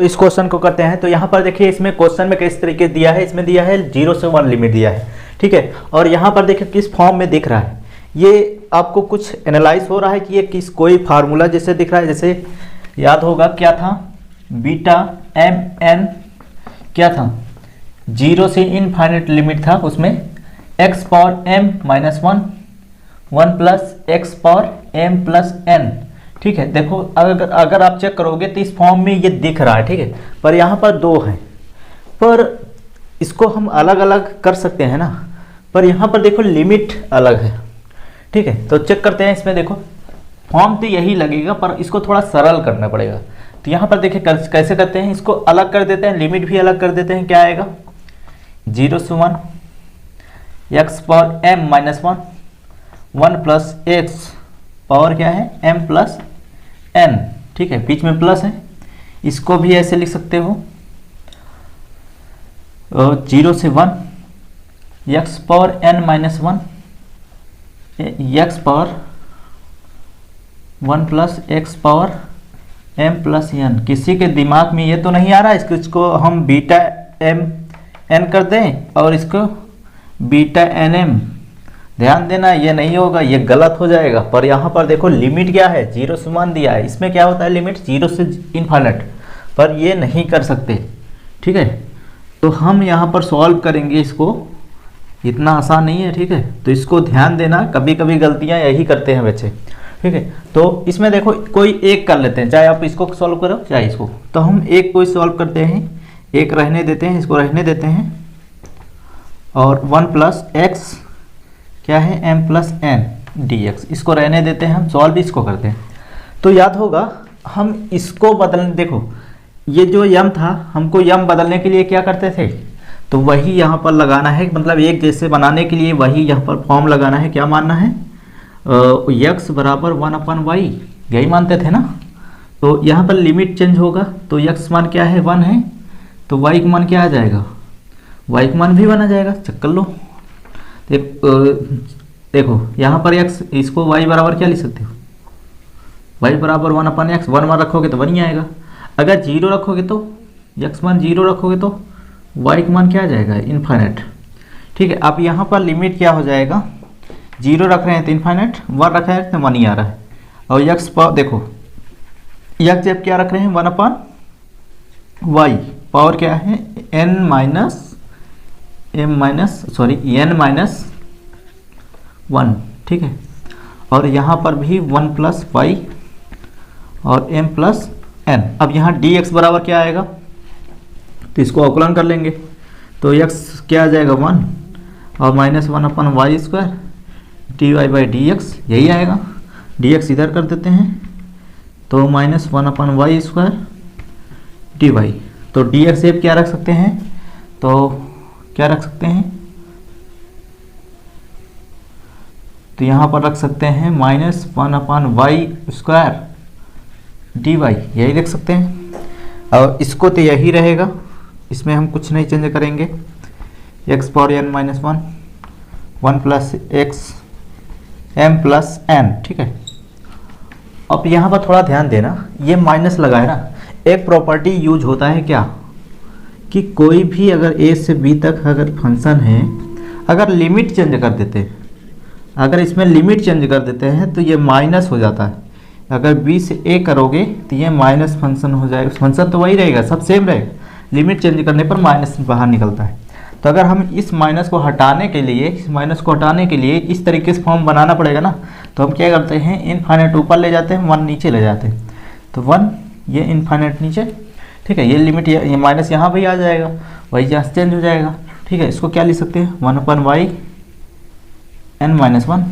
तो इस क्वेश्चन को करते हैं। तो यहाँ पर देखिए इसमें क्वेश्चन में किस तरीके दिया है, इसमें दिया है 0 से 1 लिमिट दिया है, ठीक है। और यहाँ पर देखिए किस फॉर्म में दिख रहा है, ये आपको कुछ एनालाइज हो रहा है कि ये किस कोई फार्मूला जैसे दिख रहा है। जैसे याद होगा क्या था, बीटा एम एन क्या था, 0 से इनफाइनाइट लिमिट था, उसमें x power m minus 1 plus x power m plus n, ठीक है। देखो अगर आप चेक करोगे तो इस फॉर्म में ये दिख रहा है, ठीक है। पर यहाँ पर 2 है, पर इसको हम अलग अलग कर सकते हैं ना, पर यहाँ पर देखो लिमिट अलग है, ठीक है। तो चेक करते हैं इसमें, देखो फॉर्म तो यही लगेगा पर इसको थोड़ा सरल करना पड़ेगा। तो यहाँ पर देखिए कैसे करते हैं, इसको अलग कर देते हैं, लिमिट भी अलग कर देते हैं। क्या आएगा, 0 से 1 x power m minus 1 plus x power क्या है एम प्लस एन, ठीक है, बीच में प्लस है। इसको भी ऐसे लिख सकते हो, 0 से 1 x power n minus 1 x power 1 plus x power m plus n. किसी के दिमाग में ये तो नहीं आ रहा है इसको हम बीटा एम एन कर दें और इसको बीटा एन एम, ध्यान देना ये नहीं होगा, ये गलत हो जाएगा। पर यहाँ पर देखो लिमिट क्या है, 0 से 1 दिया है, इसमें क्या होता है लिमिट 0 से इनफाइनाइट, पर ये नहीं कर सकते, ठीक है। तो हम यहाँ पर सॉल्व करेंगे इसको, इतना आसान नहीं है, ठीक है। तो इसको ध्यान देना, कभी कभी गलतियाँ यही करते हैं बच्चे, ठीक है। तो इसमें देखो कोई एक कर लेते हैं, चाहे आप इसको सॉल्व करो चाहे इसको। तो हम एक कोई सॉल्व करते हैं, एक रहने देते हैं, इसको रहने देते हैं, और 1 प्लस एक्स क्या है m plus n d x, इसको रहने देते हैं, हम सॉल्व इसको करते हैं। तो याद होगा हम इसको बदलने, देखो ये जो यम था, हमको यम बदलने के लिए क्या करते थे, तो वही यहाँ पर लगाना है, मतलब एक जैसे बनाने के लिए वही यहाँ पर फॉर्म लगाना है। क्या मानना है, यक्स बराबर 1/y, यही मानते थे ना। तो यहाँ पर लिमिट चेंज होगा, तो यक्स मान क्या है 1 है, तो y का मान क्या आ जाएगा, y का मान भी 1 आ जाएगा। चेक कर लो, देखो यहाँ पर x, इसको y बराबर क्या लिख सकते हो, y बराबर 1/x, 1 मान रखोगे तो 1 ही आएगा। अगर 0 रखोगे तो x मान 0 रखोगे तो y का मान क्या आ जाएगा इनफाइनाइट, ठीक है। अब यहाँ पर लिमिट क्या हो जाएगा, 0 रख रहे हैं तो इनफाइनाइट, 1 रख रहे हैं तो 1 ही आ रहा है। और x पावर देखो x जब क्या रख रहे हैं 1/y, पावर क्या है n माइनस 1, ठीक है। और यहाँ पर भी 1 प्लस y और m प्लस n। अब यहाँ dx बराबर क्या आएगा, तो इसको अवकलन कर लेंगे, तो x क्या आ जाएगा 1 और minus 1/y square dy by dx, यही आएगा। dx इधर कर देते हैं, तो माइनस 1/y स्क्वायर dy। तो dx अब क्या रख सकते हैं, तो क्या रख सकते हैं, तो यहाँ पर रख सकते हैं माइनस 1/y स्क्वायर dy, यही देख सकते हैं। और इसको तो यही रहेगा, इसमें हम कुछ नहीं चेंज करेंगे, x power n minus 1 plus x m plus n, ठीक है। अब यहाँ पर थोड़ा ध्यान देना, ये माइनस लगा है ना, एक प्रॉपर्टी यूज होता है क्या, कि कोई भी अगर a से b तक अगर फंक्शन है, अगर लिमिट चेंज कर देते हैं, अगर इसमें लिमिट चेंज कर देते हैं तो ये माइनस हो जाता है। अगर b से a करोगे तो ये माइनस फंक्शन हो जाएगा, फंक्शन तो वही रहेगा, सब सेम रहेगा, लिमिट चेंज करने पर माइनस बाहर निकलता है। तो अगर हम इस माइनस को हटाने के लिए इस तरीके से फॉर्म बनाना पड़ेगा ना, तो हम क्या करते हैं इनफाइनाइट ऊपर ले जाते हैं, 1 नीचे ले जाते हैं, तो 1 ये इनफाइनाइट नीचे, ठीक है। ये लिमिट ये माइनस यहाँ भी आ जाएगा, वही यहाँ चेंज हो जाएगा, ठीक है। इसको क्या लिख सकते हैं 1/y n माइनस 1,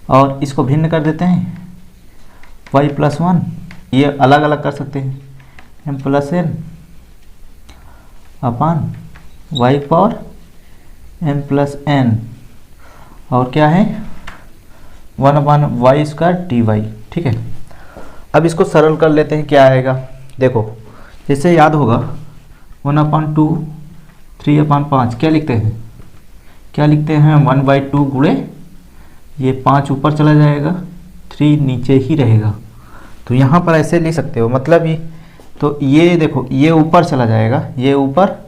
और इसको भिन्न कर देते हैं y प्लस 1, ये अलग अलग कर सकते हैं m प्लस n अपान y power m plus n, और क्या है 1/y स्क्वायर dy, ठीक है। अब इसको सरल कर लेते हैं, क्या आएगा, देखो जैसे याद होगा 1/2 3/5 क्या लिखते हैं, 1/2 गुणे ये 5 ऊपर चला जाएगा, 3 नीचे ही रहेगा। तो यहाँ पर ऐसे लिख सकते हो, मतलब तो ये देखो ये ऊपर चला जाएगा, ये ऊपर,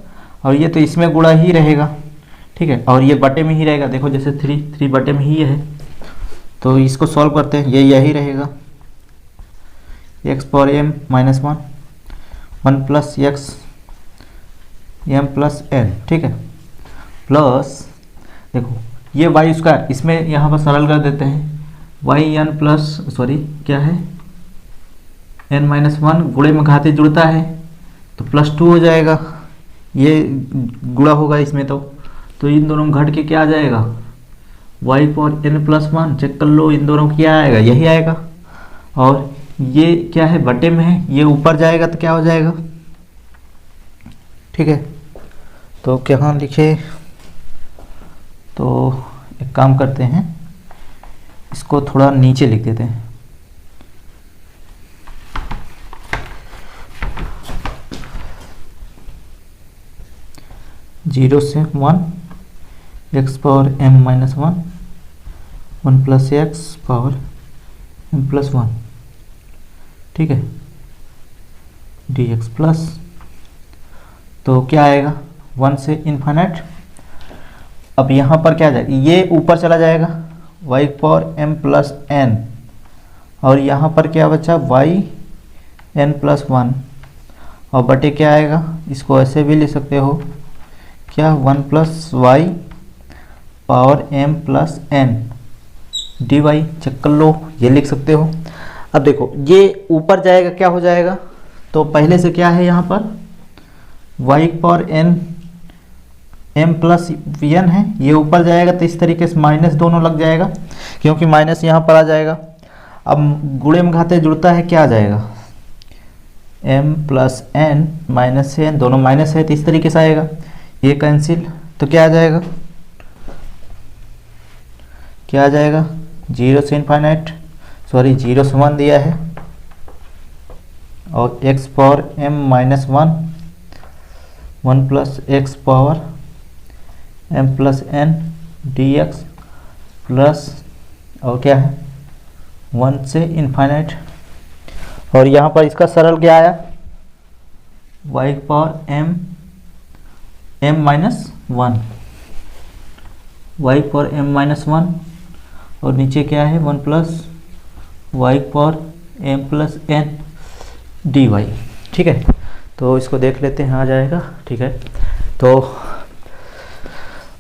और ये तो इसमें गुणा ही रहेगा, ठीक है, और ये बटे में ही रहेगा। देखो जैसे 3 बटे में ही है, तो इसको सॉल्व करते हैं, ये यही रहेगा x power m minus 1 plus x m plus n, ठीक है, प्लस देखो ये वाई स्क्वायर, इसमें यहाँ पर सरल कर देते हैं, वाई एन प्लस सॉरी क्या है n माइनस 1, गुणे में घाते जुड़ता है तो +2 हो जाएगा, ये गुणा होगा इसमें, तो इन दोनों में घट के क्या आ जाएगा y power n plus 1, check कर लो इन दोनों क्या आएगा, यही आएगा, और ये क्या है बटे में है, ये ऊपर जाएगा तो क्या हो जाएगा, ठीक है। तो क्या लिखे, तो एक काम करते हैं, इसको थोड़ा नीचे लिख देते हैं, जीरो से 1 x power m minus 1 plus x power m plus 1, ठीक है, dx प्लस, तो क्या आएगा 1 से इन्फिनिट। अब यहाँ पर क्या जाएगा, ये ऊपर चला जाएगा y power m plus n, और यहाँ पर क्या बचा y n प्लस 1, और बटे क्या आएगा, इसको ऐसे भी लिख सकते हो क्या 1 plus y power m plus n dy, check कर लो, ये लिख सकते हो। अब देखो ये ऊपर जाएगा क्या हो जाएगा, तो पहले से क्या है यहाँ पर y power n m plus n है, ये ऊपर जाएगा तो इस तरीके से माइनस दोनों लग जाएगा, क्योंकि माइनस यहाँ पर आ जाएगा। अब गुणे में घाते जुड़ता है, क्या आ जाएगा m plus n minus n, दोनों माइनस है तो इस तरीके से आएगा, ये कैंसिल, तो क्या आ जाएगा, क्या आ जाएगा 0 से इनफाइनाइट, सॉरी 0 से 1 दिया है, और x power m minus 1 plus x power m plus n dx plus, और क्या है 1 से इनफाइनाइट, और यहाँ पर इसका सरल क्या आया y power m minus 1, y power m minus 1, और नीचे क्या है 1 plus y power m plus n dy, ठीक है। तो इसको देख लेते हैं, आ जाएगा, ठीक है। तो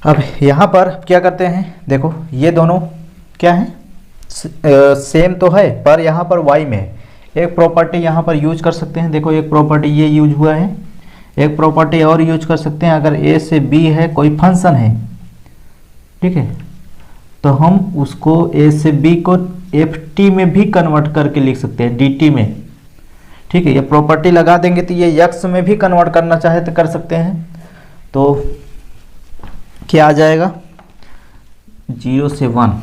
अब यहाँ पर क्या करते हैं, देखो ये दोनों क्या है सेम तो है, पर यहाँ पर y में एक प्रॉपर्टी यहाँ पर यूज कर सकते हैं, देखो एक प्रॉपर्टी ये यूज हुआ है, एक प्रॉपर्टी और यूज कर सकते हैं, अगर a से b है कोई फंक्शन है, ठीक है, तो हम उसको a से b को ft में भी कन्वर्ट करके लिख सकते हैं, dt में, ठीक है, ये प्रॉपर्टी लगा देंगे तो ये x में भी कन्वर्ट करना चाहे तो कर सकते हैं। तो क्या आ जाएगा 0 से 1,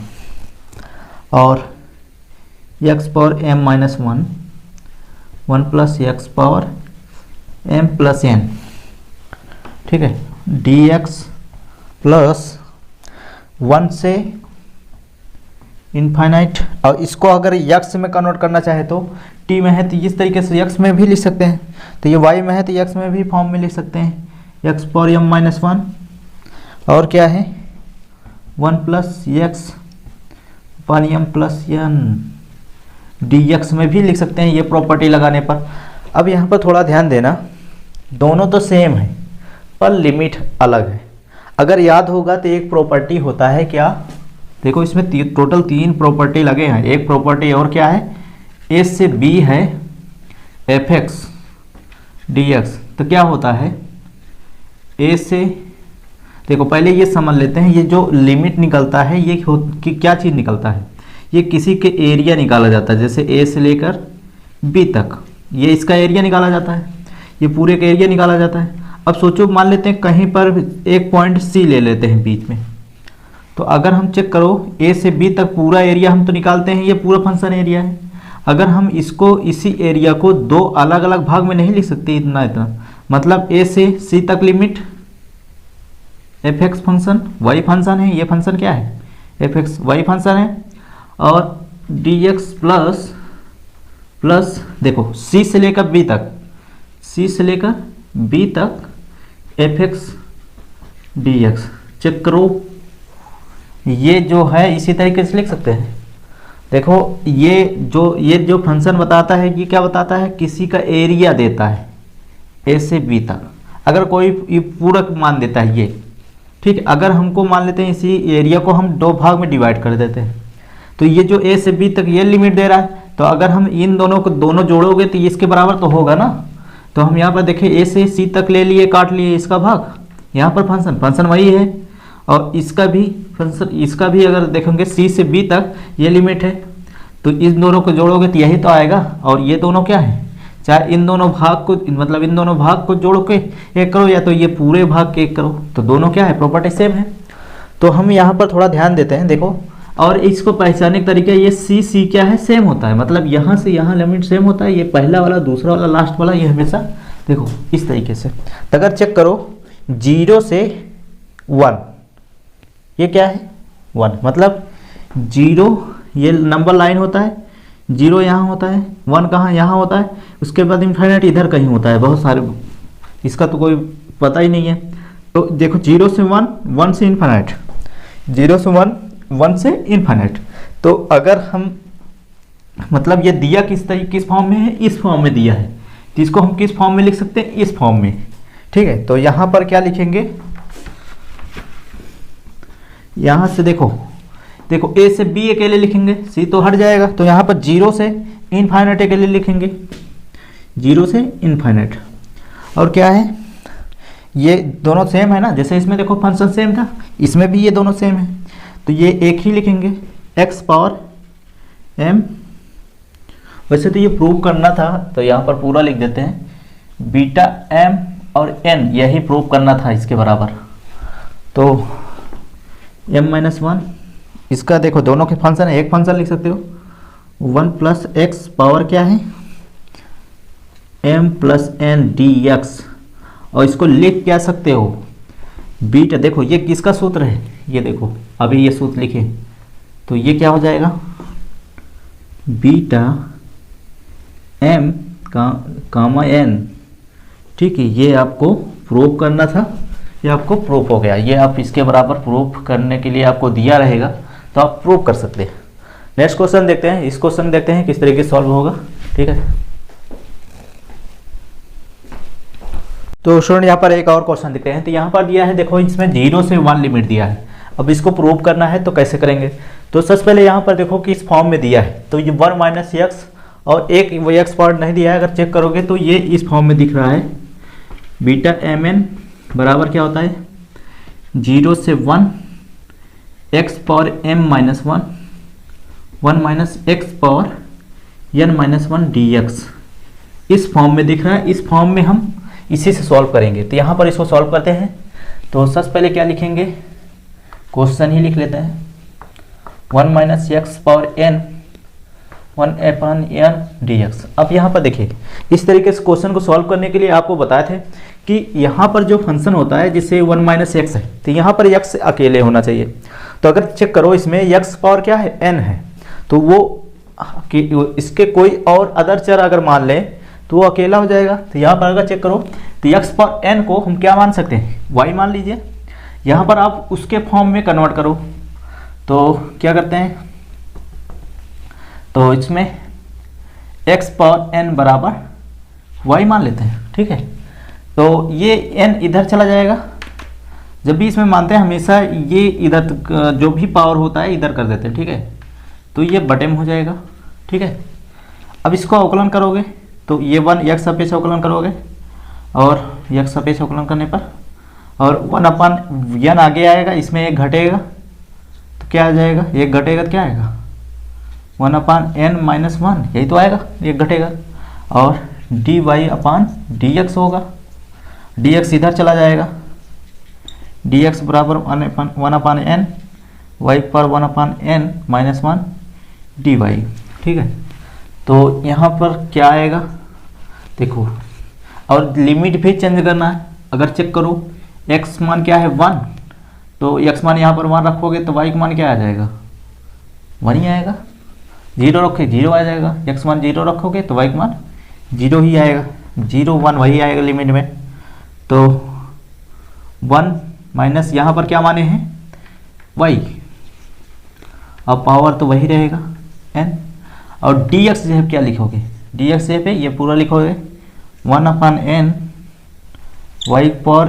और x power m minus 1 plus x power m plus n, ठीक है, dx प्लस 1 से इनफाइनाइट, और इसको अगर x में कन्वर्ट करना चाहे तो t में है तो इस तरीके से x में भी लिख सकते हैं, तो ये y में है तो x में भी फॉर्म में लिख सकते हैं, x पावर m माइनस 1, और क्या है 1 plus x power m plus n dx में भी लिख सकते हैं, ये प्रॉपर्टी लगाने पर। अब यहाँ पर थोड़ा ध्यान देना, दोनों तो सेम है पर लिमिट अलग है। अगर याद होगा तो एक प्रॉपर्टी होता है क्या, देखो इसमें टोटल 3 प्रॉपर्टी लगे हैं, एक प्रॉपर्टी और क्या है a से b है fx dx, तो क्या होता है a से, देखो पहले ये समझ लेते हैं, ये जो लिमिट निकलता है ये कि क्या चीज़ निकलता है, ये किसी के एरिया निकाला जाता है, जैसे a से लेकर b तक ये इसका एरिया निकाला जाता है, ये पूरे का एरिया निकाला जाता है। अब सोचो मान लेते हैं कहीं पर एक पॉइंट c ले लेते हैं बीच में, तो अगर हम चेक करो a से b तक पूरा एरिया हम तो निकालते हैं, ये पूरा फंक्शन एरिया है। अगर हम इसको इसी एरिया को 2 अलग अलग भाग में नहीं लिख सकते इतना, मतलब a से c तक limit fx function y function है, ये फंक्शन क्या है fx y फंक्शन है, और dx प्लस देखो c से लेकर b तक, सी से लेकर बी तक f x d x. Check करो, ये जो है इसी तरीके से लिख सकते हैं। देखो ये जो फंक्शन बताता है, ये क्या बताता है, किसी का एरिया देता है ए से बी तक। अगर कोई ये पूरक मान देता है ये, ठीक, अगर हमको मान लेते हैं इसी एरिया को हम दो भाग में डिवाइड कर देते हैं, तो ये जो ए से बी तक ये लिमिट दे रहा है, तो अगर हम इन दोनों को दोनों जोड़ोगे तो ये इसके बराबर तो होगा ना। तो हम यहाँ पर देखें ए से सी तक ले लिए, काट लिए इसका भाग, यहाँ पर फंक्शन वही है, और इसका भी फंक्शन, इसका भी अगर देखेंगे सी से बी तक ये लिमिट है, तो इन दोनों को जोड़ोगे तो यही तो आएगा। और ये दोनों क्या है, चाहे इन दोनों भाग को, मतलब इन दोनों भाग को जोड़ के एक करो, या तो ये पूरे भाग के एक करो, तो दोनों क्या है, प्रॉपर्टी सेम है। तो हम यहाँ पर थोड़ा ध्यान देते हैं, देखो, और इसको पहचानने का तरीका, ये सी क्या है, सेम होता है, मतलब यहाँ से यहाँ लिमिट सेम होता है, ये पहला वाला, दूसरा वाला, लास्ट वाला, ये हमेशा देखो इस तरीके से। तो अगर चेक करो 0 से 1, ये क्या है 1, मतलब 0 ये नंबर लाइन होता है, 0 यहाँ होता है, 1 कहाँ, यहाँ होता है, उसके बाद इनफाइनाइट इधर कहीं होता है, बहुत सारे, इसका तो कोई पता ही नहीं है। तो देखो 0 से 1, 1 से इनफाइनाइट, 0 से 1, 1 से इनफाइनाइट। तो अगर हम, मतलब ये दिया किस फॉर्म में है, इस फॉर्म में दिया है, तो इसको हम किस फॉर्म में लिख सकते हैं, इस फॉर्म में, ठीक है। तो यहाँ पर क्या लिखेंगे, यहाँ से देखो ए से बी अकेले लिखेंगे, सी तो हट जाएगा, तो यहाँ पर 0 से इनफाइनाइट अकेले लिखेंगे, 0 से इनफाइनाइट। और क्या है, ये दोनों सेम है ना, जैसे इसमें देखो फंक्शन सेम था, इसमें भी ये दोनों सेम है, तो ये एक ही लिखेंगे, x पावर m। वैसे तो ये प्रूव करना था, तो यहाँ पर पूरा लिख देते हैं, बीटा m और n, यही प्रूव करना था इसके बराबर। तो m-1, इसका देखो दोनों के फंक्शन है, एक फंक्शन लिख सकते हो, 1 प्लस एक्स पावर क्या है, m प्लस n dx, और इसको लिख क्या सकते हो, बीटा। देखो ये किसका सूत्र है, ये देखो अभी ये सूत्र लिखे, तो ये क्या हो जाएगा, बीटा m कामा n, ठीक है। ये आपको प्रूव करना था, ये आपको प्रूफ हो गया, ये आप इसके बराबर प्रूफ करने के लिए आपको दिया रहेगा, तो आप प्रूव कर सकते हैं। नेक्स्ट क्वेश्चन देखते हैं, इस क्वेश्चन देखते हैं किस तरीके से सॉल्व होगा, ठीक है। तो स्टूडेंट यहाँ पर एक और क्वेश्चन देखते हैं, तो यहाँ पर दिया है, देखो इसमें 0 से 1 लिमिट दिया है, अब इसको प्रूव करना है तो कैसे करेंगे। तो सबसे पहले यहाँ पर देखो कि इस फॉर्म में दिया है, तो ये 1 माइनस एक्स, और एक वो एक्स पार्ट नहीं दिया है, अगर चेक करोगे तो ये इस फॉर्म में दिख रहा है, बीटा mn बराबर क्या होता है, 0 से 1 x power m-1, 1 minus x power n-1 dx, इस फॉर्म में दिख रहा है। इस फॉर्म में हम इसी से सॉल्व करेंगे, तो यहाँ पर इसको सॉल्व करते हैं। तो सबसे पहले क्या लिखेंगे, क्वेश्चन ही लिख लेते हैं, 1 minus x power n 1/n dx। अब यहाँ पर देखिए, इस तरीके से क्वेश्चन को सॉल्व करने के लिए आपको बताए थे कि यहाँ पर जो फंक्शन होता है, जिससे 1 माइनस एक्स है, तो यहाँ पर x अकेले होना चाहिए। तो अगर चेक करो इसमें x पावर क्या है, n है, तो वो इसके कोई और अदर चर अगर मान लें तो वो अकेला हो जाएगा। तो यहाँ पर अगर चेक करो तो x पावर n को हम क्या मान सकते हैं, y मान लीजिए। यहाँ पर आप उसके फॉर्म में कन्वर्ट करो, तो क्या करते हैं, तो इसमें x पावर n बराबर y मान लेते हैं, ठीक है। तो ये n इधर चला जाएगा, जब भी इसमें मानते हैं हमेशा ये इधर जो भी पावर होता है इधर कर देते हैं, ठीक है। तो ये बटे में हो जाएगा, ठीक है। अब इसको अवकलन करोगे तो ये 1 x अपेक्ष अवकलन करोगे, और x अपेक्ष अवकलन करने पर, और 1/n आगे आएगा, इसमें एक घटेगा, तो क्या आ जाएगा, एक घटेगा तो क्या आएगा, 1/n-1, यही तो आएगा, एक घटेगा, और dy/dx होगा, dx इधर चला जाएगा, dx बराबर 1/n, y पर 1/n-1 dy, ठीक है। तो यहाँ पर क्या आएगा, देखो, और लिमिट भी चेंज करना है। अगर चेक करो x मान क्या है 1, तो x मान यहाँ पर 1 रखोगे तो y का मान क्या आ जाएगा, 1 ही आएगा। 0 रखोगे 0 आ जाएगा, x मान 0 रखोगे तो y का मान 0 ही आएगा। 0 1 वही आएगा लिमिट में, तो 1 माइनस यहाँ पर क्या माने हैं y, अब पावर तो वही रहेगा n, और dx जो है क्या लिखोगे, dx जो है ये पूरा लिखोगे 1/n y पर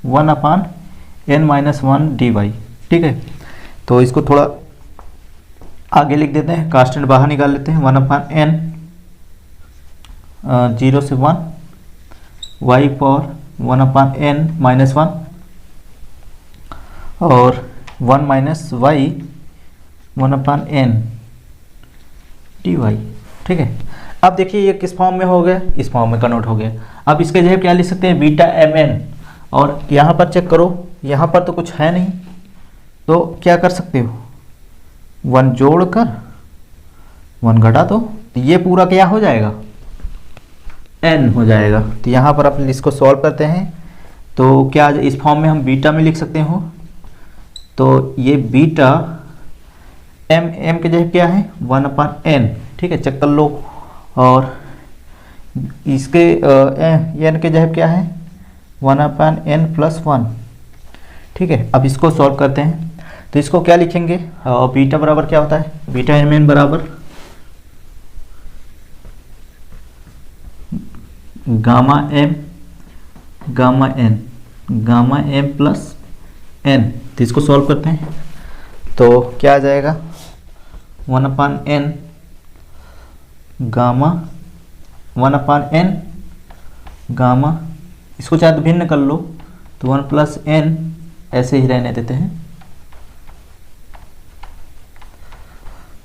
1/n - 1 dy। ठीक है, तो इसको थोड़ा आगे लिख देते हैं, कांस्टेंट बाहर निकाल लेते हैं, 1/n 0 से 1 y पर 1/n - 1 और 1 माइनस y 1/n dy। ठीक है, अब देखिए ये किस फॉर्म में हो गया, इस फॉर्म में कन्वर्ट हो गया। अब इसके जगह क्या लिख सकते हैं, बीटा mn, और यहाँ पर चेक करो, यहाँ पर तो कुछ है नहीं, तो क्या कर सकते हो, 1 जोड़कर 1 घटा दो, तो ये पूरा क्या हो जाएगा, n हो जाएगा। तो यहाँ पर अपन इसको सॉल्व करते हैं, तो क्या इस फॉर्म में हम बीटा में लिख सकते हो, तो ये बीटा m के जगह क्या है 1/n। ठीक है, चेक कर लो, और इसके n के जगह क्या है 1/n + 1। ठीक है, अब इसको सॉल्व करते हैं, तो इसको क्या लिखेंगे, बीटा बराबर क्या होता है, बीटा mn बराबर गामा m + n। तो इसको सॉल्व करते हैं, तो क्या आ जाएगा 1/n गामा 1/n गामा, इसको चाहे तो भिन्न कर लो, तो 1 + n ऐसे ही रहने देते हैं,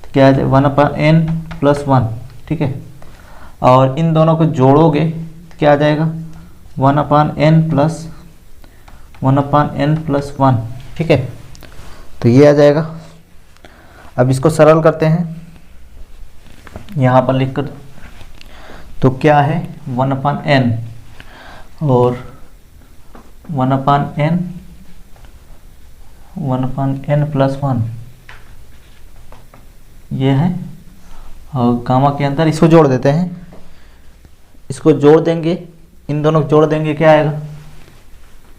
तो क्या आ जाए 1/n + 1। ठीक है, और इन दोनों को जोड़ोगे तो क्या आ जाएगा 1/n + 1। ठीक है, तो ये आ जाएगा। अब इसको सरल करते हैं यहाँ पर लिखकर, तो क्या है 1/n और 1/n + 1 ये है, और गामा के अंदर इसको जोड़ देते हैं, इसको जोड़ देंगे, इन दोनों को जोड़ देंगे, क्या आएगा,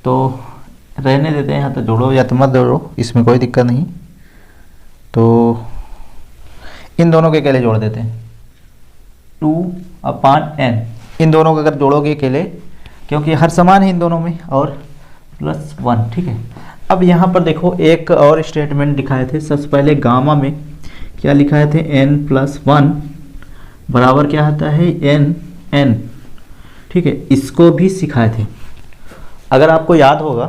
तो रहने देते हैं यहाँ, तो जोड़ो या तो मत जोड़ो, इसमें कोई दिक्कत नहीं। तो इन दोनों के अकेले जोड़ देते हैं 2/n, इन दोनों को अगर जोड़ोगे अकेले, क्योंकि हर समान है इन दोनों में, और +1। ठीक है, अब यहाँ पर देखो एक और स्टेटमेंट दिखाए थे, सबसे पहले गामा में क्या लिखाए थे, n + 1 बराबर क्या आता है n। ठीक है, इसको भी सिखाए थे, अगर आपको याद होगा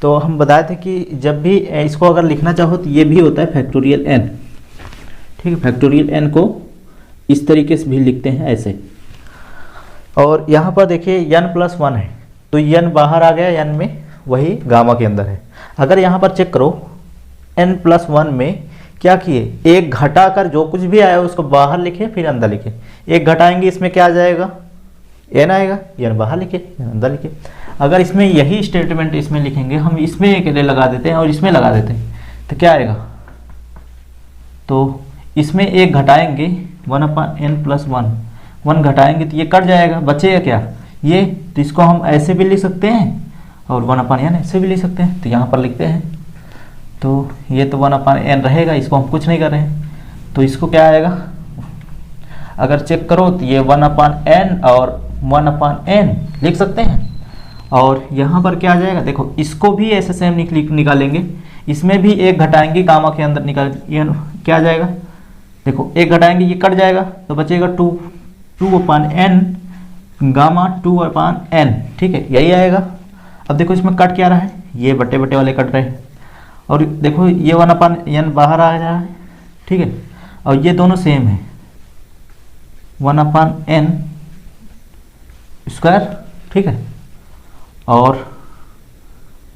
तो हम बताए थे कि जब भी इसको अगर लिखना चाहो तो ये भी होता है फैक्टोरियल n। ठीक है, फैक्टोरियल n को इस तरीके से भी लिखते हैं ऐसे, और यहाँ पर देखिए n + 1 है, तो n बाहर आ गया, n में वही गामा के अंदर है। अगर यहाँ पर चेक करो n + 1 में क्या किए, एक घटाकर जो कुछ भी आया उसको बाहर लिखे फिर अंदर लिखे, एक घटाएंगे इसमें क्या आ जाएगा n आएगा, n बाहर लिखे n अंदर लिखे। अगर इसमें यही स्टेटमेंट इसमें लिखेंगे, हम इसमें एक लगा देते हैं और इसमें लगा देते हैं, तो क्या आएगा, तो इसमें एक घटाएंगे 1/n + 1, 1 घटाएंगे तो ये कट जाएगा, बचेगा क्या ये, तो इसको हम ऐसे भी लिख सकते हैं और 1/n ऐसे भी लिख सकते हैं, तो यहाँ पर लिखते हैं, तो ये तो 1/n रहेगा, इसको हम कुछ नहीं कर रहे हैं, तो इसको क्या आएगा, अगर चेक करो तो ये 1/n और 1/n लिख सकते हैं, और यहाँ पर क्या आ जाएगा, देखो इसको भी ऐसे सेम निकालेंगे, इसमें भी एक घटाएंगे गामा के अंदर निकाल, ये क्या आ जाएगा, देखो एक घटाएंगे ये कट जाएगा, तो बचेगा 2/n गामा 2/n। ठीक है, यही आएगा। अब देखो इसमें कट क्या रहा है, ये बटे बटे वाले कट रहे हैं, और देखो ये 1/n बाहर आ रहा है। ठीक है, और ये दोनों सेम है 1/n स्क्वायर। ठीक है, और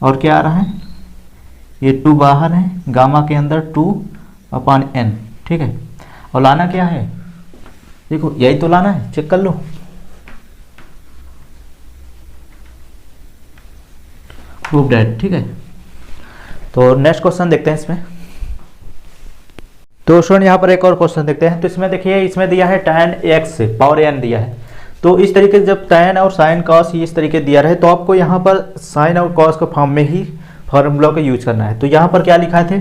क्या आ रहा है, ये 2 बाहर है, गामा के अंदर 2/n। ठीक है, और लाना क्या है, देखो यही तो लाना है, चेक कर लो, प्रूव दैट। ठीक है, तो नेक्स्ट क्वेश्चन देखते हैं इसमें। तो स्टूडेंट यहाँ पर एक और क्वेश्चन देखते हैं, तो इसमें देखिए इसमें दिया है tan x से पावर n दिया है, तो इस तरीके से जब tan और sin cos इस तरीके दिया रहे तो आपको यहाँ पर sin और cos के फॉर्म में ही फार्मूला का यूज करना है। तो यहाँ पर क्या लिखा थे,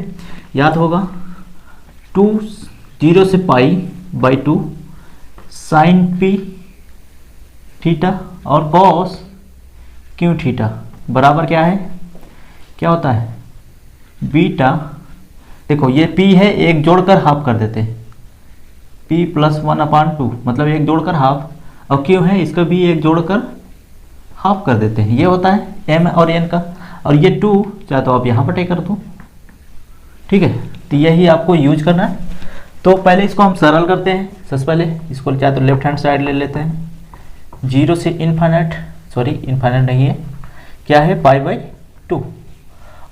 याद होगा 2 0 से pi by 2 sine p theta और कॉस क्यू थीटा बराबर क्या है, क्या होता है बीटा। देखो ये p है, एक जोड़कर हाफ कर देते हैं, p प्लस 1/2 मतलब एक जोड़कर हाफ, और q है इसका भी एक जोड़कर हाफ कर देते हैं। ये होता है m और n का, और ये 2 चाहे तो आप यहाँ पर टेक कर दो, ठीक है। तो यही आपको यूज करना है। तो पहले इसको हम सरल करते हैं। सबसे पहले इसको चाहे तो लेफ्ट हैंड साइड ले लेते हैं, 0 से इन्फाइनाइट, सॉरी इन्फाइनाइट नहीं है, क्या है पाई बाई 2,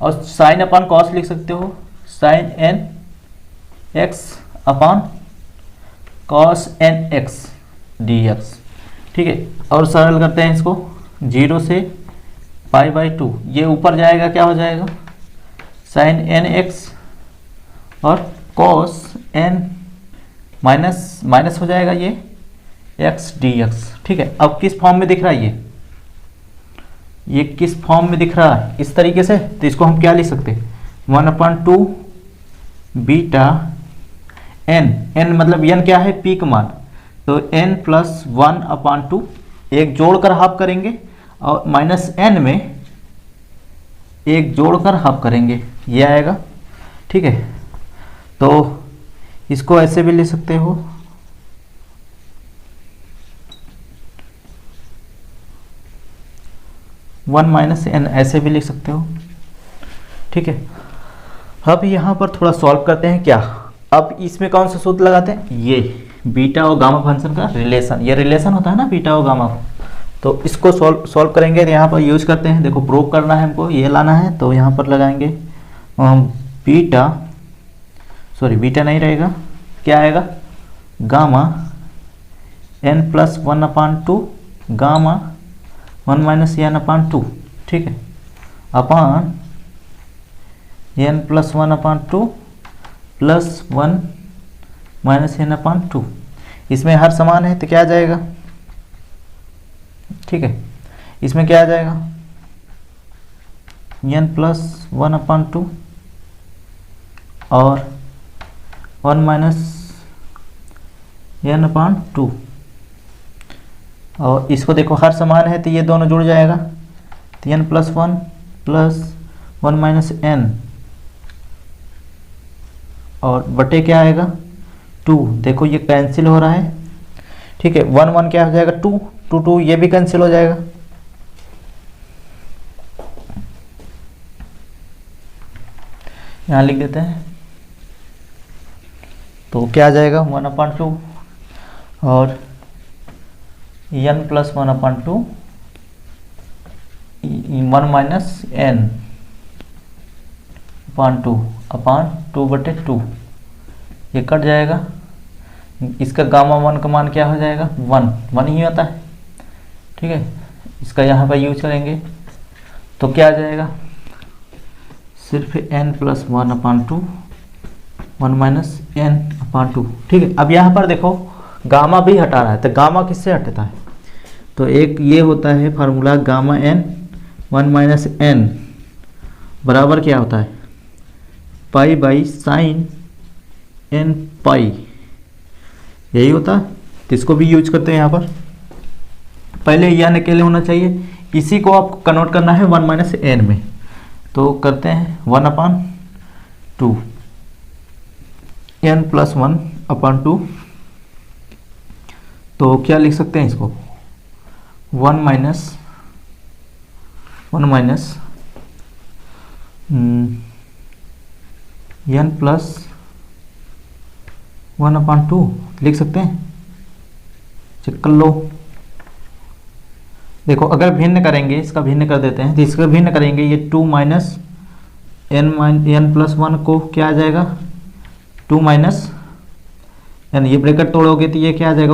और साइन अपान कॉस लिख सकते हो, sine n x upon cos n x dx, ठीक है। और सरल करते हैं इसको, 0 से पाई बाई 2, ये ऊपर जाएगा क्या हो जाएगा साइन n x और कॉस n माइनस हो जाएगा ये x dx, ठीक है। अब किस फॉर्म में दिख रहा है ये किस फॉर्म में दिख रहा है, इस तरीके से। तो इसको हम क्या लिख सकते हैं 1/2 बीटा n मतलब n क्या है p का मान, तो n प्लस 1/2 एक जोड़कर हाफ करेंगे और माइनस n में एक जोड़कर हाफ करेंगे, ये आएगा, ठीक है। तो इसको ऐसे भी ले सकते हो, वन माइनस n ऐसे भी लिख सकते हो, ठीक है। अब यहाँ पर थोड़ा सॉल्व करते हैं क्या। अब इसमें कौन सा सूत्र लगाते हैं, ये बीटा और गामा फंक्शन का रिलेशन, ये रिलेशन होता है ना बीटा और गामा, तो इसको सॉल्व करेंगे। तो यहाँ पर यूज करते हैं, देखो प्रूव करना है हमको, ये लाना है, तो यहाँ पर लगाएंगे बीटा, सॉरी बीटा नहीं रहेगा, क्या आएगा gamma n plus 1/2 gamma 1 minus n/2, ठीक है, अपान n plus 1/2 plus 1 minus n/2। इसमें हर समान है तो क्या आ जाएगा, ठीक है, इसमें क्या आ जाएगा n प्लस 1/2 और 1 माइनस n/2, और इसको देखो हर समान है तो ये दोनों जुड़ जाएगा, तो n plus 1 plus 1 minus n और बटे क्या आएगा 2, देखो ये कैंसिल हो रहा है, ठीक है। 1 1 क्या हो जाएगा 2 2 2, ये भी कैंसिल हो जाएगा, यहाँ लिख देते हैं। तो क्या आ जाएगा 1/2 और n प्लस 1/2 1 माइनस n/2 अपान 2/2, ये कट जाएगा। इसका गामा 1 का मान क्या हो जाएगा 1 ही होता है, ठीक है। इसका यहाँ पर यूज करेंगे तो क्या आ जाएगा सिर्फ n प्लस 1/2 1 माइनस n/2, ठीक है। अब यहाँ पर देखो गामा भी हटा रहा है, तो गामा किससे हटता है, तो एक ये होता है formula gamma n 1 minus n बराबर क्या होता है पाई बाई साइन n पाई, यही होता है। तो इसको भी यूज करते हैं यहाँ पर। पहले n अकेले होना चाहिए, इसी को आपको कन्वर्ट करना है 1 माइनस n में, तो करते हैं 1/2 n प्लस 1/2, तो क्या लिख सकते हैं इसको 1 माइनस n प्लस 1/2 लिख सकते हैं, चेक कर लो। देखो अगर भिन्न करेंगे, इसका भिन्न कर देते हैं, तो इसका भिन्न करेंगे, ये 2 माइनस n प्लस 1 को क्या आ जाएगा 2 माइनस n, ये ब्रैकेट तोड़ोगे तो ये क्या आ जाएगा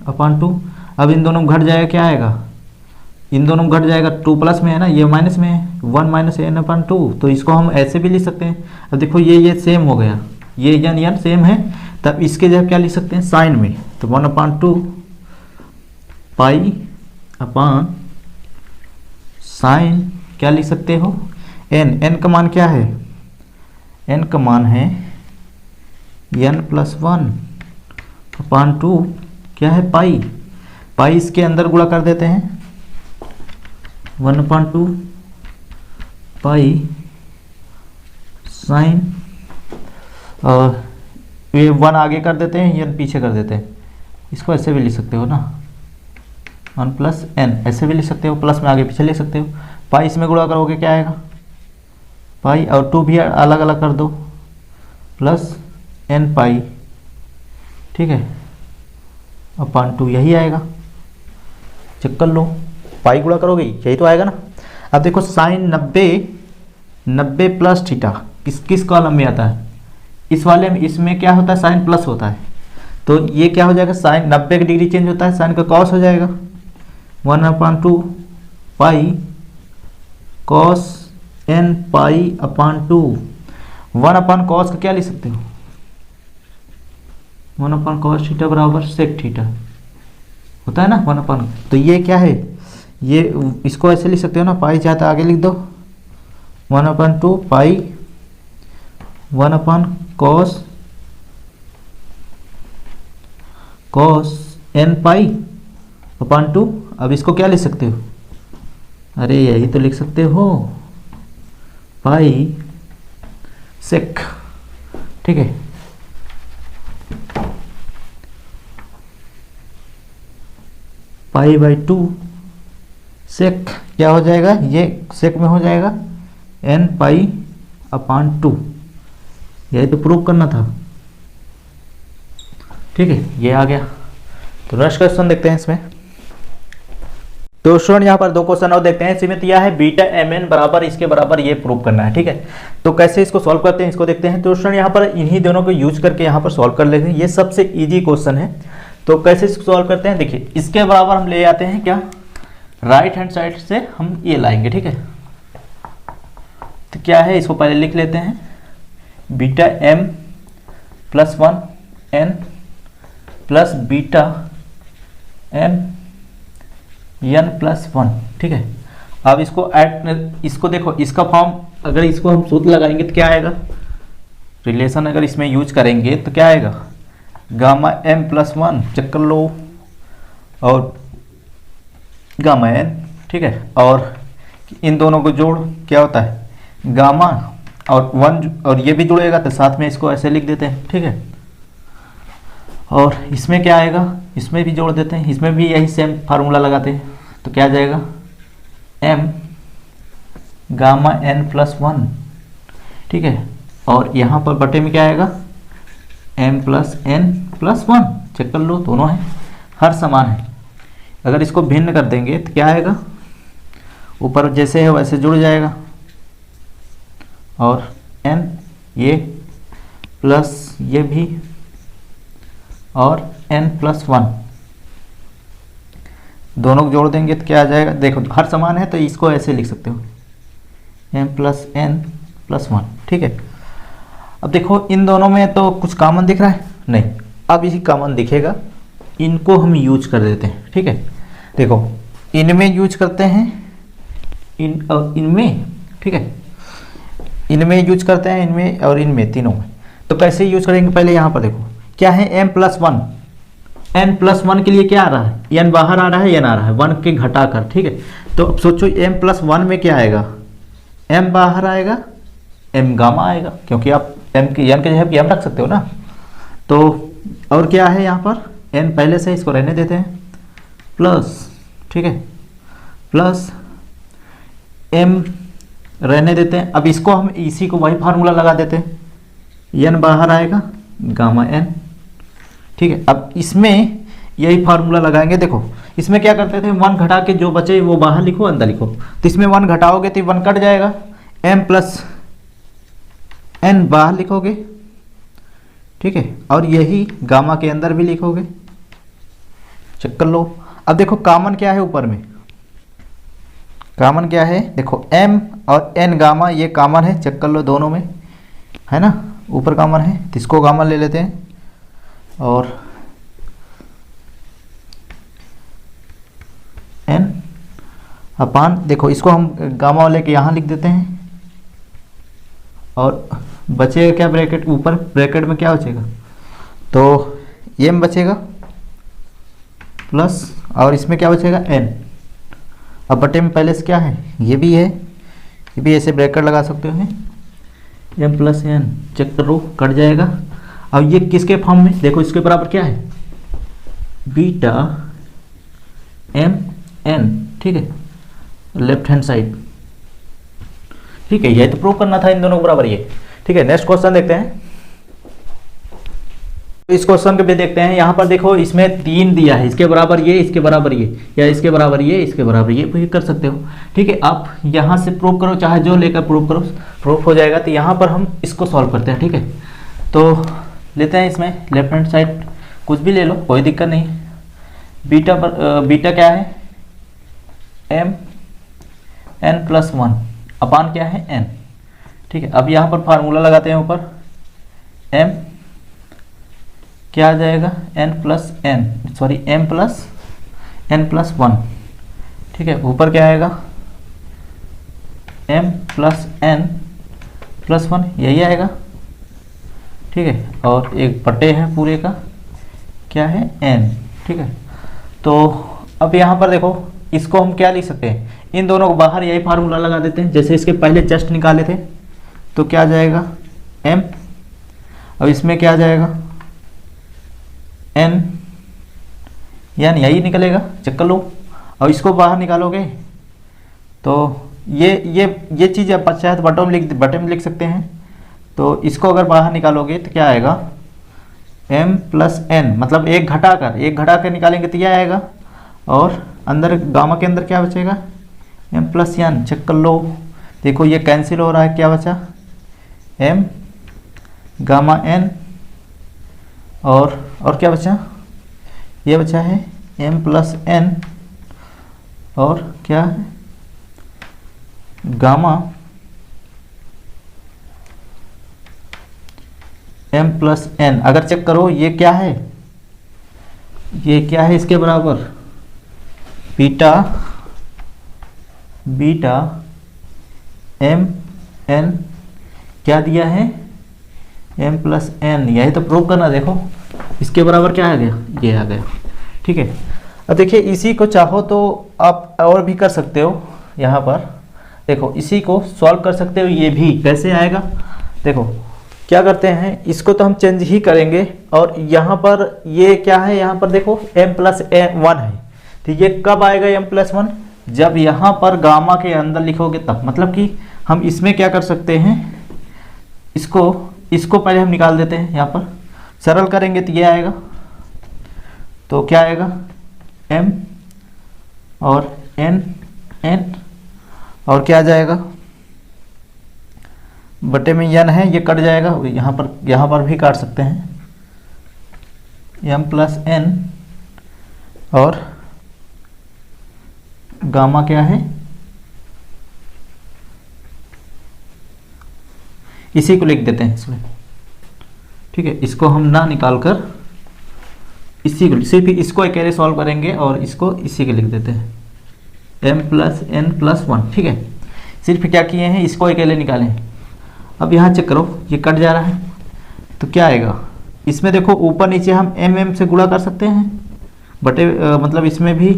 1/2। अब इन दोनों में घट जाएगा, क्या आएगा इन दोनों में घट जाएगा, 2 प्लस में है ना, ये माइनस में है 1 माइनस n/2, तो इसको हम ऐसे भी लिख सकते हैं। अब देखो ये सेम हो गया, ये n सेम है, तब इसके जगह क्या लिख सकते हैं साइन में, तो 1/2 पाई अपान साइन क्या लिख सकते हो, एन। एन का मान क्या है, एन का मान है n+1 अपान 2 क्या है, पाई। पाई इसके अंदर गुणा कर देते हैं, 1/2 पाई साइन, और ये 1 आगे कर देते हैं, n पीछे कर देते हैं। इसको ऐसे भी लिख सकते हो ना, 1+n ऐसे भी लिख सकते हो, प्लस में आगे पीछे लिख सकते हो। पाई इसमें गुणा करोगे क्या आएगा, पाई और 2 भी अलग अलग कर दो, प्लस n पाई, ठीक है, अपान 2 यही आएगा। चेक कर लो, पाई गुणा करोगे यही तो आएगा ना। अब देखो साइन 90 प्लस थीटा किस किस कॉलम में आता है, इस वाले में, इसमें क्या होता है, साइन प्लस होता है, तो ये क्या हो जाएगा, साइन 90 का डिग्री चेंज होता है, साइन का कॉस हो जाएगा, 1/2 पाई कॉस n पाई अपान 2। 1 अपान कॉस का क्या लिख सकते हो, 1 अपान कॉस थीटा बराबर सेक थीटा होता है ना, 1 अपान। तो ये क्या है, ये इसको ऐसे लिख सकते हो ना, पाई चाहता आगे लिख दो, 1/2 पाई 1 अपान कॉस n पाई अपान 2। अब इसको क्या लिख सकते हो, अरे यही तो लिख सकते हो, पाई सेक, ठीक है। पाई/2 सेक क्या हो जाएगा, ये सेक में हो जाएगा n पाई अपान 2, यही तो प्रूव करना था, ठीक है, ये आ गया। तो नेक्स्ट क्वेश्चन देखते हैं इसमें। तो स्टूडेंट यहाँ पर 2 क्वेश्चन और देखते हैं। इसमें दिया है बीटा mn बराबर इसके बराबर, ये प्रूव करना है, ठीक है। तो कैसे इसको सॉल्व करते हैं इसको देखते हैं। तो स्टूडेंट यहाँ पर इन्हीं दोनों को यूज करके यहाँ पर सॉल्व कर लेते हैं, ये सबसे इजी क्वेश्चन है। तो कैसे इसको सॉल्व करते हैं, देखिए इसके बराबर हम ले आते हैं क्या, राइट हैंड साइड से हम ये लाएंगे, ठीक है। तो क्या है, इसको पहले लिख लेते हैं, beta m+1 n plus beta n+1, ठीक है। अब इसको ऐड, इसको देखो, इसका फॉर्म अगर इसको हम सूत्र लगाएंगे तो क्या आएगा, रिलेशन अगर इसमें यूज करेंगे तो क्या आएगा, गामा m+1 चेक कर लो, और गामा n, ठीक है, और इन दोनों को जोड़ क्या होता है गामा, और 1 और ये भी जुड़ेगा तो साथ में इसको ऐसे लिख देते हैं, ठीक है। और इसमें क्या आएगा, इसमें भी जोड़ देते हैं, इसमें भी यही सेम फार्मूला लगाते हैं, तो क्या आ जाएगा m गामा n+1, ठीक है। और यहाँ पर बटे में क्या आएगा m+n+1, चेक कर लो, दोनों हैं, हर समान है। अगर इसको भिन्न कर देंगे तो क्या आएगा, ऊपर जैसे है वैसे जुड़ जाएगा, और n ये प्लस ये भी, और n+1 दोनों को जोड़ देंगे तो क्या आ जाएगा, देखो हर समान है तो इसको ऐसे लिख सकते हो m+n+1, ठीक है। अब देखो इन दोनों में तो कुछ कॉमन दिख रहा है नहीं, अब इसी कॉमन दिखेगा, इनको हम यूज कर देते हैं, ठीक है। देखो इनमें यूज करते हैं, इन और इनमें, ठीक है, इनमें यूज करते हैं, इनमें और इनमें, तीनों में। तो कैसे यूज करेंगे, पहले यहाँ पर देखो क्या है m+1, n+1 के लिए क्या आ रहा है, n बाहर आ रहा है, n आ रहा है, 1 के घटाकर, ठीक है। तो अब सोचो m+1 में क्या आएगा, m बाहर आएगा, m गामा आएगा, क्योंकि आप m के n के जगह पे m रख सकते हो ना। तो और क्या है यहाँ पर, n पहले से, इसको रहने देते हैं, प्लस, ठीक है, प्लस m रहने देते हैं। अब इसको हम इसी को वही फार्मूला लगा देते हैं, n बाहर आएगा, गामा n, ठीक है। अब इसमें यही फार्मूला लगाएंगे, देखो इसमें क्या करते थे, 1 घटा के जो बचे वो बाहर लिखो, अंदर लिखो, तो इसमें 1 घटाओगे तो 1 कट जाएगा, m+n बाहर लिखोगे, ठीक है, और यही गामा के अंदर भी लिखोगे, चेक कर लो। अब देखो कॉमन क्या है, ऊपर में कॉमन क्या है, देखो m और n गामा ये कॉमन है, चेक कर लो, दोनों में है ना, ऊपर कॉमन है, तो इसको कॉमन ले लेते हैं, और अपान, देखो इसको हम गामा वाले के यहाँ लिख देते हैं, और बचेगा क्या, ब्रैकेट ऊपर ब्रैकेट में क्या बचेगा, तो एम बचेगा प्लस, और इसमें क्या बचेगा एन। अब बटे में पहले से क्या है, ये भी है, ये भी ऐसे ब्रैकेट लगा सकते हो, एम प्लस एन, चेक करो कट जाएगा। अब ये किसके फॉर्म में, देखो इसके बराबर क्या है, बीटा एम एन, ठीक है, लेफ्ट हैंड साइड, ठीक है, ये तो प्रूव करना था इन दोनों के बराबर ये, ठीक है। नेक्स्ट क्वेश्चन देखते हैं। इस क्वेश्चन के भी देखते हैं, यहाँ पर देखो इसमें 3 दिया है, इसके बराबर ये, इसके बराबर ये, या इसके बराबर ये, इसके बराबर ये, भी कर सकते हो, ठीक है। आप यहाँ से प्रूव करो, चाहे जो लेकर प्रूव करो, प्रूफ हो जाएगा। तो यहाँ पर हम इसको सॉल्व करते हैं, ठीक है। तो लेते हैं इसमें लेफ्ट हैंड साइड, कुछ भी ले लो कोई दिक्कत नहीं। बीटा क्या है, एम एन प्लस 1 अपान क्या है एन, ठीक है। अब यहाँ पर फार्मूला लगाते हैं, ऊपर एम क्या आ जाएगा, n plus n, sorry m plus n plus 1, ठीक है। ऊपर क्या आएगा, एम प्लस एन प्लस 1, यही आएगा, ठीक है। और एक बटे है पूरे का क्या है एन, ठीक है। तो अब यहाँ पर देखो इसको हम क्या लिख सकते हैं, इन दोनों को बाहर यही फार्मूला लगा देते हैं, जैसे इसके पहले जस्ट निकाले थे। तो क्या आ जाएगा m, अब इसमें क्या आ जाएगा n, यानी यही निकलेगा, चेक कर लो। अब इसको बाहर निकालोगे तो ये चीज़ आप चाहे तो बटे में लिख सकते हैं। तो इसको अगर बाहर निकालोगे तो क्या आएगा, m प्लस एन, मतलब एक घटा कर निकालेंगे तो यह आएगा, और अंदर गामा के अंदर क्या बचेगा, m प्लस एन, चेक कर लो। देखो ये कैंसिल हो रहा है, क्या बचा, m गामा n, और क्या बचा, ये बचा है m प्लस n, और क्या है गामा m प्लस n। अगर चेक करो ये क्या है, इसके बराबर बीटा एम एन, क्या दिया है m प्लस एन, यही तो प्रूव करना। देखो इसके बराबर क्या आ गया, ये आ गया, ठीक है। अब देखिए इसी को चाहो तो आप और भी कर सकते हो, यहाँ पर देखो इसी को सॉल्व कर सकते हो। ये भी कैसे आएगा, देखो क्या करते हैं, इसको तो हम चेंज ही करेंगे, और यहाँ पर ये क्या है, यहाँ पर देखो m प्लस 1 है, तो ये कब आएगा m प्लस 1, जब यहाँ पर गामा के अंदर लिखोगे तब। मतलब कि हम इसमें क्या कर सकते हैं, इसको पहले हम निकाल देते हैं, यहाँ पर सरल करेंगे तो ये आएगा, तो क्या आएगा m और n और क्या आ जाएगा, बटे में n है, ये कट जाएगा, यहाँ पर भी काट सकते हैं, m प्लस n, और गामा क्या है, इसी को लिख देते हैं इसमें, ठीक है। इसको हम ना निकाल कर इसी को, सिर्फ इसको अकेले सॉल्व करेंगे, और इसको इसी के लिख देते हैं m प्लस एन प्लस 1, ठीक है। सिर्फ क्या किए हैं, इसको अकेले निकालें। अब यहाँ चेक करो ये कट जा रहा है, तो क्या आएगा, इसमें देखो ऊपर नीचे हम m से गुणा कर सकते हैं, बटे मतलब इसमें भी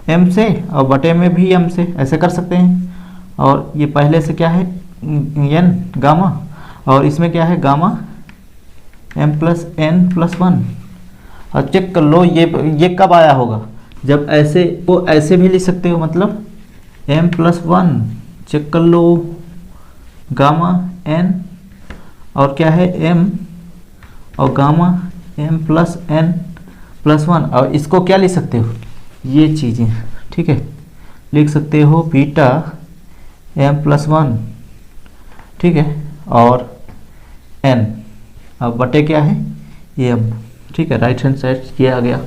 m से और बटे में भी m से, ऐसे कर सकते हैं। और ये पहले से क्या है n गामा, और इसमें क्या है gamma m plus n plus 1। और चेक कर लो ये कब आया होगा, जब ऐसे को ऐसे भी लिख सकते हो, मतलब m प्लस 1, चेक कर लो गामा n, और क्या है m और gamma m plus n plus 1, और इसको क्या लिख सकते हो, ये चीज़ें, ठीक है, लिख सकते हो बीटा m प्लस 1, ठीक है, और n, अब बटे क्या है ये m, ठीक है, राइट हैंड साइड ये आ गया,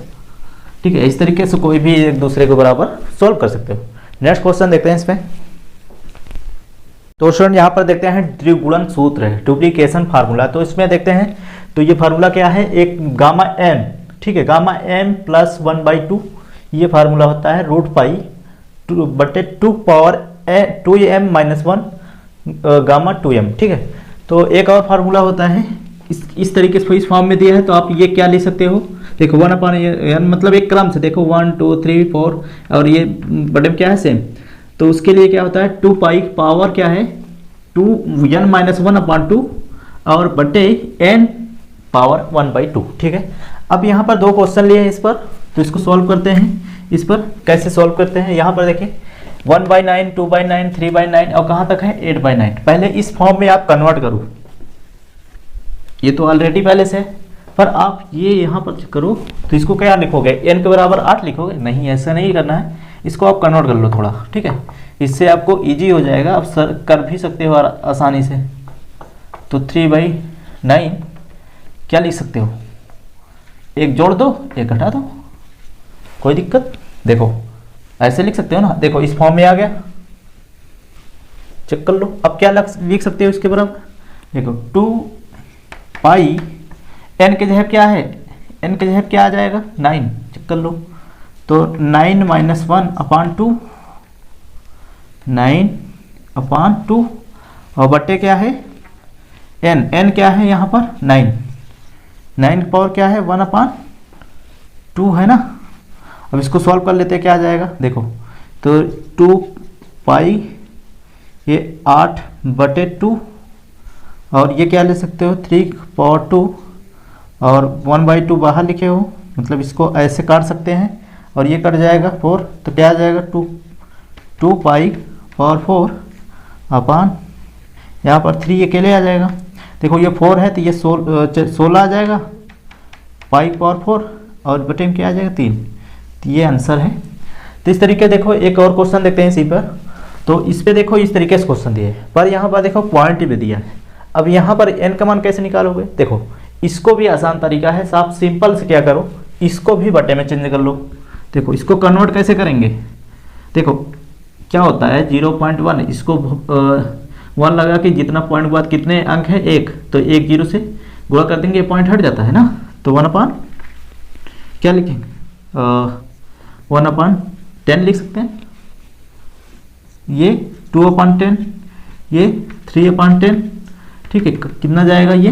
ठीक है। इस तरीके से कोई भी एक दूसरे के बराबर सॉल्व कर सकते हो। नेक्स्ट क्वेश्चन देखते हैं इसमें। तो स्टूडेंट यहाँ पर देखते हैं द्विगुणन सूत्र है, डुप्लीकेशन फार्मूला। तो इसमें देखते हैं, तो ये फार्मूला क्या है, एक गामा m, ठीक है, गामा m प्लस 1/2, ये फार्मूला होता है √π 2 power 2m minus 1 gamma 2m, ठीक है। तो एक और फार्मूला होता है इस तरीके से इस फॉर्म में दिया है, तो आप ये क्या ले सकते हो, देखो 1/n मतलब एक क्रम से देखो 1 2 3 4 और ये बटे में क्या है सेम, तो उसके लिए क्या होता है 2 पाई पावर क्या है 2n माइनस 1/2 और बटे n पावर 1/2, ठीक है। अब यहाँ पर दो क्वेश्चन लिए हैं इस पर, तो इसको सॉल्व करते हैं। इस पर कैसे सॉल्व करते हैं, यहाँ पर देखिए 1/9 2/9 3/9 और कहाँ तक है 8/9। पहले इस फॉर्म में आप कन्वर्ट करो, ये तो ऑलरेडी पहले से है, पर आप ये यहाँ पर करो तो इसको क्या लिखोगे, n के बराबर 8 लिखोगे, नहीं ऐसा नहीं करना है, इसको आप कन्वर्ट कर लो थोड़ा, ठीक है। इससे आपको इजी हो जाएगा, आप कर भी सकते हो आसानी से। तो 3/9 क्या लिख सकते हो, एक जोड़ दो एक घटा दो, कोई दिक्कत, देखो ऐसे लिख सकते हो ना, देखो इस फॉर्म में आ गया, चेक कर लो। अब क्या लिख सकते हो इसके बराबर, देखो 2 पाई n के जगह क्या है, n के जगह क्या आ जाएगा 9, चेक कर लो। तो 9 माइनस 1/2 9/2 और बटे क्या है n क्या है यहाँ पर 9 पावर क्या है 1/2 है ना। अब इसको सॉल्व कर लेते हैं, क्या आ जाएगा देखो, तो 2 पाई ये 8/2 और ये क्या ले सकते हो 3/2 और 1/2 बाहर लिखे हो, मतलब इसको ऐसे काट सकते हैं और ये कट जाएगा 4, तो क्या आ जाएगा 2 पाई पावर 4 अपान यहाँ पर 3 अकेले आ जाएगा, देखो ये 4 है तो ये 16 आ जाएगा पाई पावर 4 और बटे में क्या आ जाएगा 3, तो ये आंसर है। तो इस तरीके देखो एक और क्वेश्चन देखते हैं इसी पर, तो इस पे देखो इस तरीके से क्वेश्चन दिए है, पर यहाँ पर देखो पॉइंट भी दिया है। अब यहाँ पर n का मान कैसे निकालोगे, देखो इसको भी आसान तरीका है, आप सिंपल से क्या करो इसको भी बटे में चेंज कर लो। देखो इसको कन्वर्ट कैसे करेंगे, देखो क्या होता है 0.1, इसको 1 लगा के जितना पॉइंट के बाद कितने अंक है 1, तो 1 0 से गुणा कर देंगे, पॉइंट हट जाता है ना, तो 1/, क्या लिखेंगे 1/10 लिख सकते हैं, ये 2/10, ये 3/10, ठीक है। कितना जाएगा ये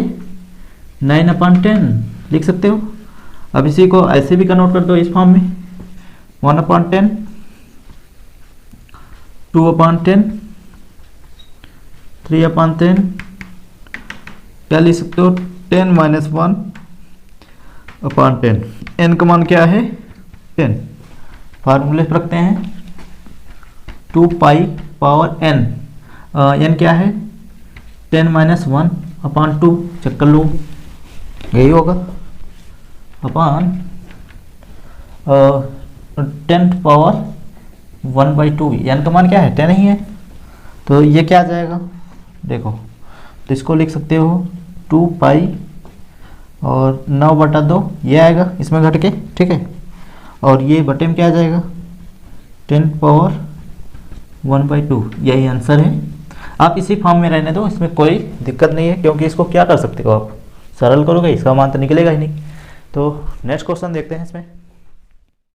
9/10 लिख सकते हो। अब इसी को ऐसे भी कन्वर्ट कर दो इस फॉर्म में 1/10 2/10 3/10, क्या लिख सकते हो 10 माइनस 1/10, n का मान क्या है 10, फार्मूले पर रखते हैं 2 पाई पावर n, n क्या है 10 माइनस 1/2, चेक कर लो यही होगा अपान 10 पावर 1/2, n का मान क्या है 10 ही है, तो ये क्या आ जाएगा देखो, तो इसको लिख सकते हो 2 पाई और 9/2 ये आएगा इसमें घट के, ठीक है। और ये बटे में क्या आ जाएगा 10 पावर 1/2, यही आंसर है। आप इसी फॉर्म में रहने दो, इसमें कोई दिक्कत नहीं है, क्योंकि इसको क्या कर सकते हो आप सरल करोगे इसका मान तो निकलेगा ही नहीं। तो नेक्स्ट क्वेश्चन देखते हैं इसमें।